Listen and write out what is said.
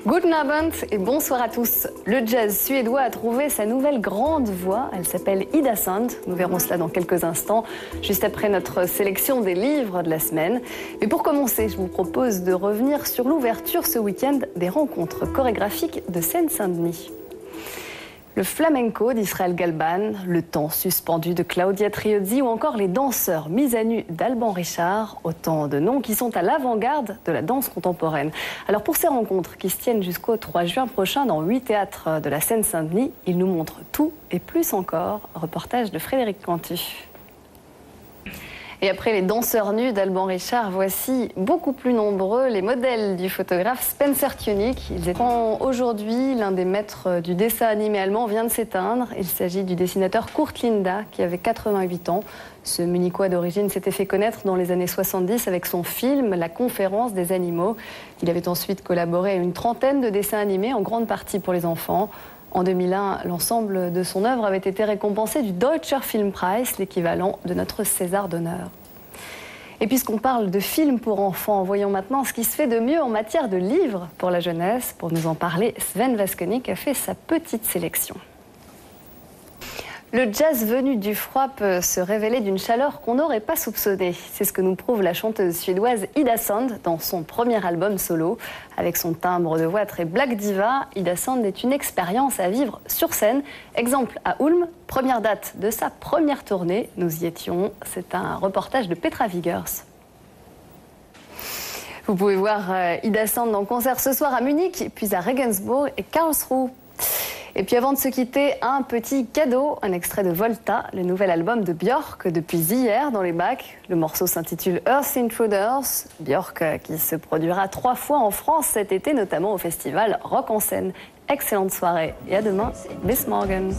Guten Abend et bonsoir à tous. Le jazz suédois a trouvé sa nouvelle grande voix. Elle s'appelle Ida Sand. Nous verrons cela dans quelques instants, juste après notre sélection des livres de la semaine. Mais pour commencer, je vous propose de revenir sur l'ouverture ce week-end des rencontres chorégraphiques de Seine-Saint-Denis. Le flamenco d'Israël Galban, le temps suspendu de Claudia Triozzi ou encore les danseurs mis à nu d'Alban Richard, autant de noms qui sont à l'avant-garde de la danse contemporaine. Alors pour ces rencontres qui se tiennent jusqu'au 3 juin prochain dans 8 théâtres de la Seine-Saint-Denis, ils nous montrent tout et plus encore. Reportage de Frédéric Cantu. Et après les danseurs nus d'Alban Richard, voici beaucoup plus nombreux les modèles du photographe Spencer Tunick. Ils étaient aujourd'hui, l'un des maîtres du dessin animé allemand vient de s'éteindre. Il s'agit du dessinateur Kurt Linda qui avait 88 ans. Ce Munichois d'origine s'était fait connaître dans les années 70 avec son film La Conférence des animaux. Il avait ensuite collaboré à une trentaine de dessins animés, en grande partie pour les enfants. En 2001, l'ensemble de son œuvre avait été récompensé du Deutscher Filmpreis, l'équivalent de notre César d'honneur. Et puisqu'on parle de films pour enfants, voyons maintenant ce qui se fait de mieux en matière de livres pour la jeunesse. Pour nous en parler, Sven Vasconnick a fait sa petite sélection. Le jazz venu du froid peut se révéler d'une chaleur qu'on n'aurait pas soupçonnée. C'est ce que nous prouve la chanteuse suédoise Ida Sand dans son premier album solo. Avec son timbre de voix très black diva, Ida Sand est une expérience à vivre sur scène. Exemple à Ulm, première date de sa première tournée. Nous y étions. C'est un reportage de Petra Vigers. Vous pouvez voir Ida Sand en concert ce soir à Munich, puis à Regensburg et Karlsruhe. Et puis avant de se quitter, un petit cadeau, un extrait de Volta, le nouvel album de Björk depuis hier dans les bacs. Le morceau s'intitule Earth Intruders. Björk qui se produira 3 fois en France cet été, notamment au festival Rock en Seine. Excellente soirée et à demain. Bis morgen.